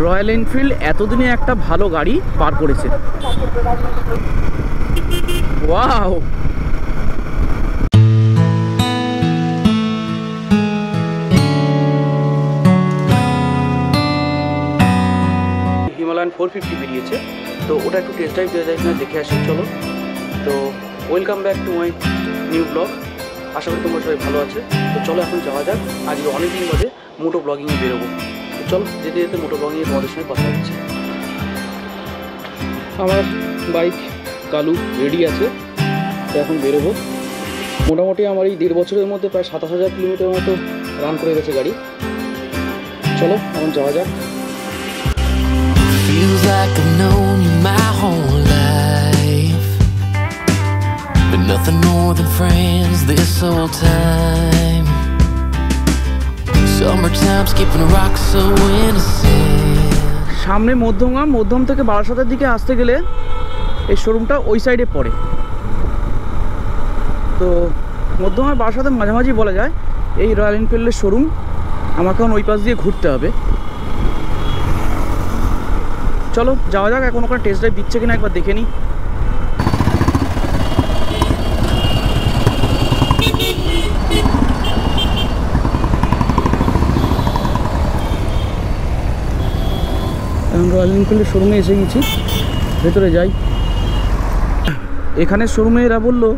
Royal Enfield এতদিনে একটা ভালো গাড়ি পার করেছে। ওয়াও, হিমালয়ান 450 বেরিয়েছে, তো ওটা একটু টেস্ট ড্রাইভ দেওয়া যায় কিনা দেখে আসি, চলো। তো welcome back to my new blog. আশা করি তোমরা সবাই ভালো আছে। তো চলো এখন যাওয়া যাক। আজকে অনেকদিন বাদে মোটো ব্লগিংয়ে বেরোবো। তো চলো যেতে যেতে মোটো ব্লগিংয়ে তোমাদের সঙ্গে কথা হচ্ছে। আমার বাইক কালু রেডি আছে, তো এখন বেরোবো। মোটামুটি আমার এই 1.5 বছরের মধ্যে প্রায় 27,000 কিলোমিটার মতো রান করে গেছে গাড়ি। চলো এখন যাওয়া যাক। Feels like I've known you my whole life, but nothing more than friends this whole time. Summertime skipping rocks so innocent. সামনে মধ্যম থেকে বারাসাতের দিকে আসতে গেলে এই শোরুমটা ওই সাইডে পড়ে। তো মধ্যম আর বারাসাতের মাঝামাঝি বলা যায় এই রয়্যাল এনফিল্ডের শোরুম। আমাকে এখন ওই পাশ দিয়ে ঘুরতে হবে। চলো যাওয়া যাক। এখন ওখানে টেস্ট ড্রাইভ দিচ্ছে কিনা একবার দেখে নিই। এখন রয়্যাল এনফিল্ডের শোরুমে এসে গেছি, ভেতরে যাই। এখানে শোরুমে এরা বললো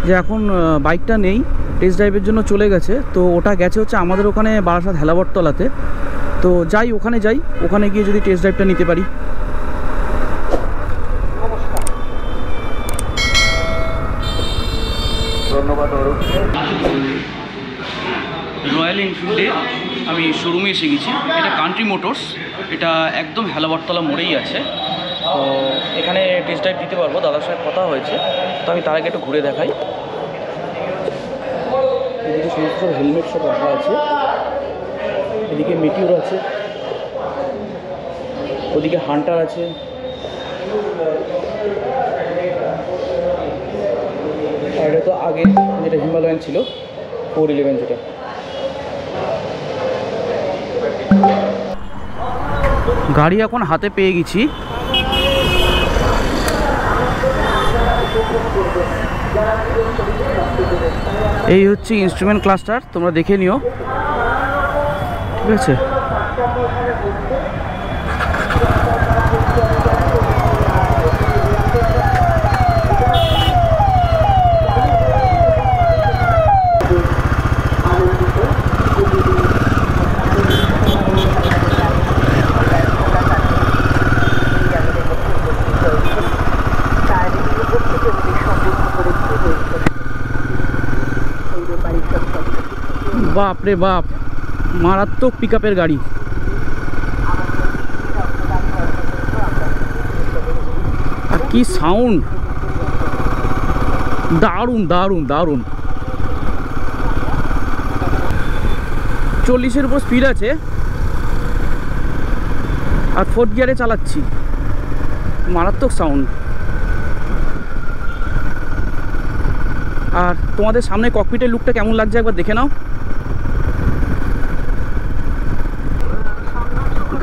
যে এখন বাইকটা নেই, টেস্ট ড্রাইভের জন্য চলে গেছে। তো ওটা গেছে হচ্ছে আমাদের ওখানে বারাসাত হেলাবরতলাতে। তো যাই, ওখানে গিয়ে যদি টেস্ট ড্রাইভটা নিতে পারি। ধন্যবাদ। রয়্যাল এনফিল্ডে আমি শোরুমে এসে গেছি। এটা কান্ট্রি মোটরস, এটা একদম হেলাবরতলা মোড়েই আছে। তো এখানে টেস্ট ড্রাইভ দিতে পারবো, দাদার সাথে কথা হয়েছে। তো আমি তার আগে একটু ঘুরে দেখাই। এদিকে সমস্ত হেলমেট সব রাখা আছে, এদিকে মেটিওর আছে, ওদিকে হান্টার আছে, আর এটা তো আগে যেটা হিমালয়ান ছিল 411, যেটা গাড়ি এখন হাতে পেয়ে গেছি। এই হচ্ছে ইনস্ট্রুমেন্ট ক্লাস্টার, তোমরা দেখে নিও, ঠিক আছে। বাপ রে বাপ, মারাত্মক পিকআপের গাড়ি। আর কি সাউন্ড, দারুণ দারুণ দারুণ। 40-এর উপর স্পিড আছে, আর 4th গিয়ারে চালাচ্ছি, মারাত্মক সাউন্ড। আর তোমাদের সামনে ককপিটের লুকটা কেমন লাগছে একবার দেখে নাও।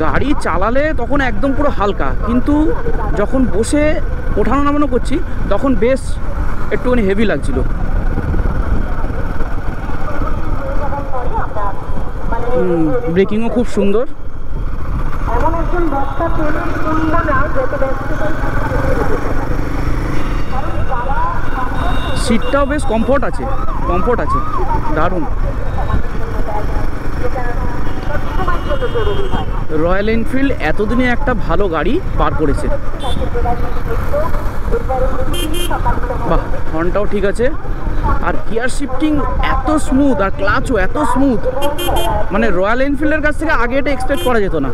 গাড়ি চালালে তখন একদম পুরো হালকা, কিন্তু যখন বসে ওঠানো নামানো করছি তখন বেশ একটুখানি হেভি লাগছিল। ব্রেকিংও খুব সুন্দর। সিটটাও বেশ কমফোর্ট আছে, দারুণ। রয়্যাল এনফিল্ড এতদিনে একটা ভালো গাড়ি পার করেছে। বাহ, হর্নটাও ঠিক আছে, আর গিয়ার শিফটিং এত স্মুথ, আর ক্লাচও এত স্মুথ, মানে রয়্যাল এনফিল্ডের কাছ থেকে আগে এটা এক্সপেক্ট করা যেত না।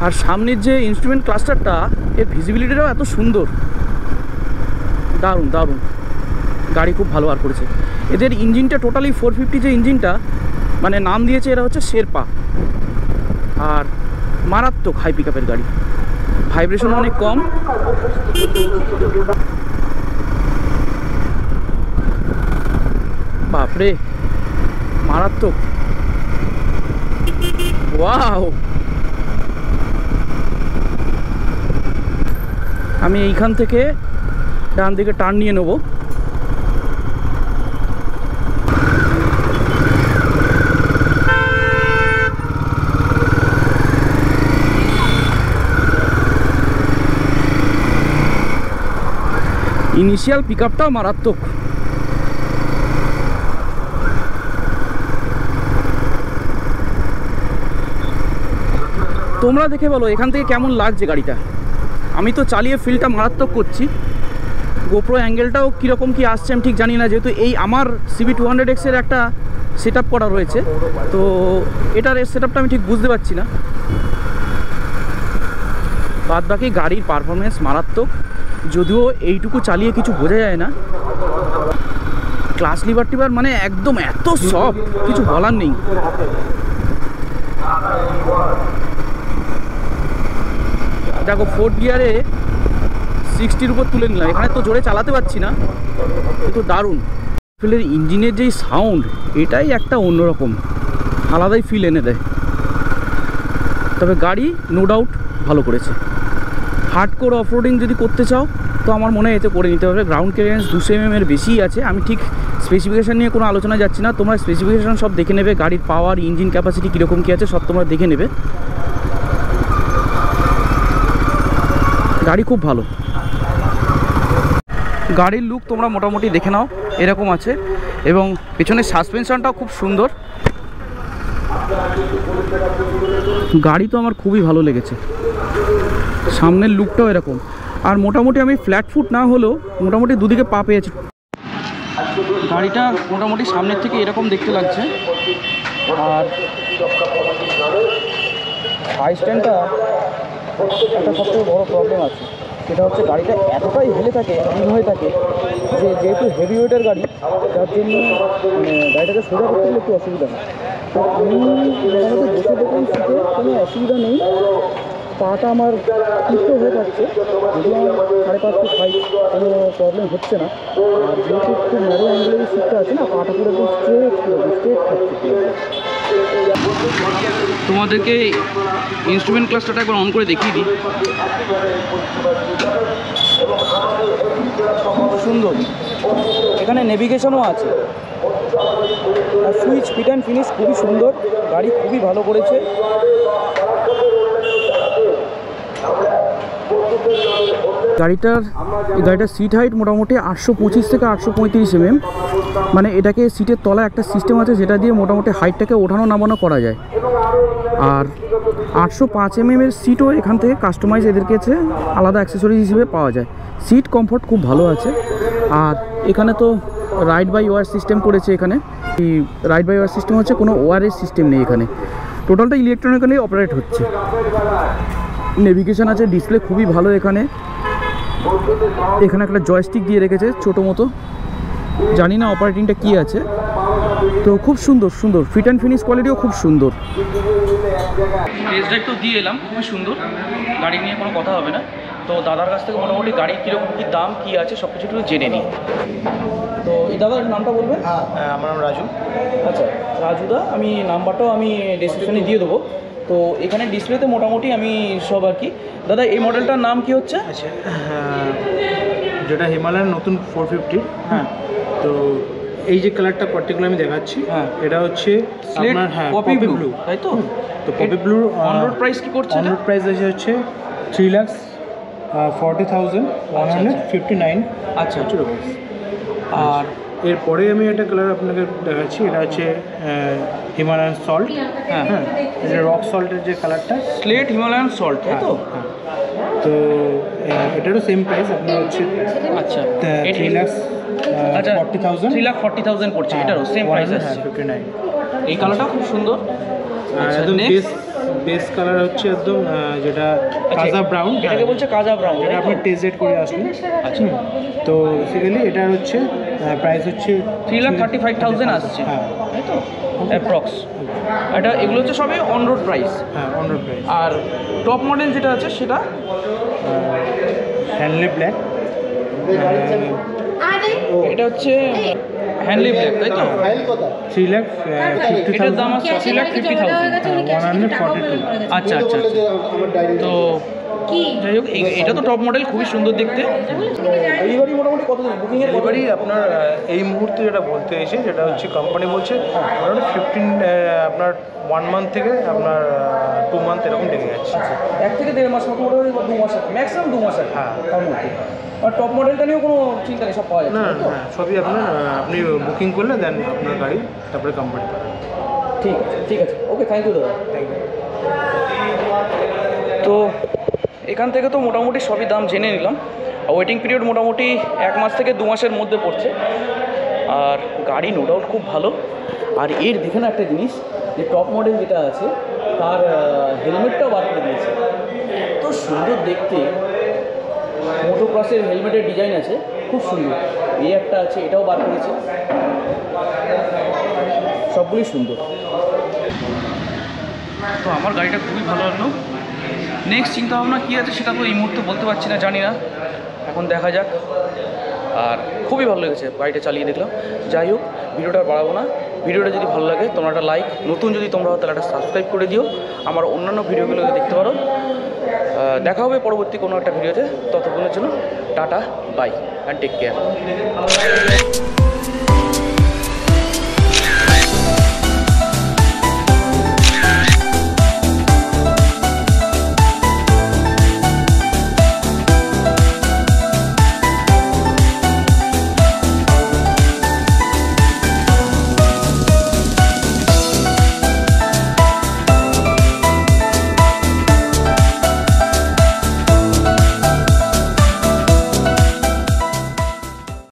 আর সামনের যে ইনস্ট্রুমেন্ট ক্লাস্টারটা, এর ভিজিবিলিটিটাও এত সুন্দর, দারুণ দারুণ। গাড়ি খুব ভালো বার করেছে। এদের ইঞ্জিনটা টোটালি 450, যে ইঞ্জিনটা মানে নাম দিয়েছে এরা হচ্ছে শেরপা। আর মারাত্মক হাই পিকআপের গাড়ি, ভাইব্রেশন অনেক কম। বাপরে, মারাত্মক। ওয়াও, আমি এইখান থেকে ডান দিকে টার্ন নিয়ে নেব। ইনিশিয়াল পিক আপটাও মারাত্মক। তোমরা দেখে বলো এখান থেকে কেমন লাগছে গাড়িটা। আমি তো চালিয়ে ফিলটা মারাত্মক করছি। গোপ্রো অ্যাঙ্গেলটাও কীরকম কী আসছে আমি ঠিক জানি না, যেহেতু এই আমার CB200X এর একটা সেট আপ করা রয়েছে, তো এটার সেট আপটা আমি ঠিক বুঝতে পারছি না। বাদ বাকি গাড়ির পারফরমেন্স মারাত্মক, যদিও এইটুকু চালিয়ে কিছু বোঝা যায় না। ক্লাস লিভার টিভার মানে একদম এত সফট, কিছু বলার নেই। দেখো 4th গিয়ারে 60-র উপর তুলে নিলাম, এখানে তো জোরে চালাতে পারছি না, কিন্তু দারুণ। ফিলের ইঞ্জিনের যেই সাউন্ড, এটাই একটা অন্যরকম আলাদাই ফিল এনে দেয়। তবে গাড়ি নো ডাউট ভালো করেছে। হার্ডকোর অফরোডিং যদি করতে চাও তো আমার মনে হয় এতে করে নিতে হবে। গ্রাউন্ড ক্লিয়ারেন্স 200 mm এর বেশিই আছে। আমি ঠিক স্পেসিফিকেশান নিয়ে কোনো আলোচনা যাচ্ছি না, তোমরা স্পেসিফিকেশান সব দেখে নেবে। গাড়ির পাওয়ার, ইঞ্জিন ক্যাপাসিটি কীরকম কী আছে সব তোমরা দেখে নেবে। গাড়ি খুব ভালো। গাড়ির লুক তোমরা মোটামুটি দেখে নাও, এরকম আছে। এবং পেছনের সাসপেনশনটাও খুব সুন্দর। গাড়ি তো আমার খুবই ভালো লেগেছে, সামনের লুকটাও এরকম। আর মোটামুটি আমি ফ্ল্যাট ফুট না হলেও মোটামুটি দুদিকে পা পেয়েছি। গাড়িটা মোটামুটি সামনের থেকে এরকম দেখতে লাগছে। আর হাই স্ট্যান্ডটা একটা সবথেকে বড় প্রবলেম আছে, সেটা হচ্ছে গাড়িটা এতটাই হেলে থাকে, হিল হয়ে থাকে, যে যেহেতু হেভি ওয়েটের গাড়ি, যার জন্য গাড়িটাকে সোজা করতে গেলে একটু অসুবিধা হয়। তো আমি মোটামুটি বসে দেখলাম সিটে, কোনো অসুবিধা নেই। পাটা আমার তিক্ত হয়ে থাকছে, যদিও আমার 5.5 ফুট হাইট, কোনো প্রবলেম হচ্ছে না। আর যেহেতু খুব ন্যারো অ্যাঙ্গেলের সিটটা আছে না, পাটা পুরো একদম স্ট্রেট থাকছে। তোমাদেরকে ইনস্ট্রুমেন্ট ক্লাস্টারটা একবার অন করে দেখিয়ে দিই। খুব সুন্দর, এখানে নেভিগেশনও আছে। আর সুইচ, ফিট অ্যান্ড ফিনিশ খুবই সুন্দর। গাড়ি খুবই ভালো করেছে। গাড়িটার সিট হাইট মোটামুটি 825 থেকে 835 mm। মানে এটাকে সিটের তলায় একটা সিস্টেম আছে যেটা দিয়ে মোটামুটি হাইটটাকে ওঠানো নামানো করা যায়। আর 805 mm এর সিটও এখান থেকে কাস্টমাইজ এদের কাছে আলাদা অ্যাক্সেসরিজ হিসেবে পাওয়া যায়। সিট কমফোর্ট খুব ভালো আছে। আর এখানে তো রাইড বাই ওয়ার সিস্টেম করেছে। এখানে এই রাইড বাই ওয়ার সিস্টেম হচ্ছে, কোনো ওয়ারের সিস্টেম নেই এখানে, টোটালটা ইলেকট্রনিক্যালি অপারেট হচ্ছে। নেভিগেশন আছে, ডিসপ্লে খুবই ভালো। এখানে একটা জয়স্টিক দিয়ে রেখেছে ছোটো মতো, জানি না অপারেটিংটা কী আছে। তো খুব সুন্দর সুন্দর ফিট অ্যান্ড ফিনিশ কোয়ালিটিও খুব সুন্দর। টেস্ট ড্রাইভ তো দিয়ে এলাম, খুবই সুন্দর। গাড়ি নিয়ে কোনো কথা হবে না। তো দাদার কাছ থেকে মোটামুটি গাড়ির কীরকম কী দাম কী আছে সব কিছু একটু জেনে নিই। তো এই দাদার নামটা বলবেন? আমার নাম রাজু। আচ্ছা রাজুদা, আমি নাম্বারটাও আমি ডেসক্রিপশনে দিয়ে দেবো। তো এখানে ডিসপ্লেতে মোটামুটি আমি সব আর কি। দাদা এই মডেলটার নাম কি হচ্ছে? আচ্ছা, যেটা হিমালয়ান নতুন 450। হ্যাঁ, তো এই যে কালারটা পার্টিকুলার আমি দেখাচ্ছি, হ্যাঁ, এটা হচ্ছে আপনার পপি ব্লু, তাই তো? তো পপি ব্লুর অন রোড প্রাইস কি করছে? অন রোড প্রাইস হচ্ছে 3,40,159। আচ্ছা, আর এরপরে আমি একটা কালার আপনাকে দেখাচ্ছি, এটা হচ্ছে হিমালয়ান সল্ট। হ্যাঁ, এটা রক সল্টের যে কালারটা, স্লেট হিমালয়ান সল্ট, তাই তো? হ্যাঁ। তো এটারও সেম প্রাইস আপনার হচ্ছে আচ্ছা 3,40,000 3,40,000 পড়ছে। এটারও সেম প্রাইস আছে 59। এই কালারটা খুব সুন্দর। একদম বেস কালার হচ্ছে একদম যেটা কাজা ব্রাউন, এটাকে বলছে কাজা ব্রাউন, এটা আপনি টেস্ট করে আসুন। আচ্ছা, তো বেসিক্যালি এটার হচ্ছে প্রাইস হচ্ছে 3,35,000 আসছে, হ্যাঁ, তাই তো অ্যাপ্রক্স। এটা এগুলো হচ্ছে সবই অন রোড প্রাইস। হ্যাঁ, অন রোড প্রাইস। আর টপ মডেল যেটা আছে সেটা হ্যান্ডলে ব্ল্যাক, এটা হচ্ছে হ্যান্ডলি ব্ল্যাক, তাই তো? 3,50,000। এটার দাম আছে 3,50,000। 142। আচ্ছা আচ্ছা তো যাই হোক এটা তো টপ মডেল, খুবই সুন্দর দেখতে। ডেলিভারি মোটামুটি কত দিন বুকিংয়ের ডেলিভারি আপনার এই মুহূর্তে যেটা বলতে এসে যেটা হচ্ছে কোম্পানি বলছে মোটামুটি 15 আপনার 1 মান্থ থেকে আপনার 2 মান্থ এরকম লেগে যাচ্ছে। 1 থেকে 1.5 মাস মোটামুটি 2 মাস, ম্যাক্সিমাম 2 মাস হ্যাঁ তার মধ্যে। আর টপ মডেলটা নিয়েও কোনো চিন্তা নেই, সব পাওয়া যাচ্ছে না তাই তো? হ্যাঁ সবই আপনার আপনি বুকিং করলে দেন আপনার গাড়ি তারপরে কোম্পানি পাবেন। ঠিক আছে ঠিক আছে, ওকে, থ্যাংক ইউ দাদা। Thank you. তো এখান থেকে তো মোটামুটি সবই দাম জেনে নিলাম। ওয়েটিং পিরিয়ড মোটামুটি 1 মাস থেকে 2 মাসের মধ্যে পড়ছে। আর গাড়ি নো ডাউট খুব ভালো। আর এর দেখে না একটা জিনিস, যে টপ মডেল যেটা আছে তার হেলমেটটাও বার করে দিয়েছে, এত সুন্দর দেখতে। মোটোক্রসের হেলমেটের ডিজাইন আছে, খুব সুন্দর। এই একটা আছে, এটাও বার করেছে, সবগুলোই সুন্দর। তো আমার গাড়িটা খুবই ভালো লাগলো। নেক্সট চিন্তাভাবনা কী আছে সেটা তো এই মুহূর্তে বলতে পারছি না, জানি না, এখন দেখা যাক। আর খুবই ভালো লেগেছে, গাড়িটা চালিয়ে দেখলাম। যাই হোক, ভিডিওটা বাড়াবো না। ভিডিওটা যদি ভালো লাগে তোমরা একটা লাইক, নতুন যদি তোমরা তাহলে একটা সাবস্ক্রাইব করে দিও। আমার অন্যান্য ভিডিওগুলোকে দেখতে পারো। দেখা হবে পরবর্তী কোনো একটা ভিডিওতে। ততক্ষণের জন্য tata, bye and take care.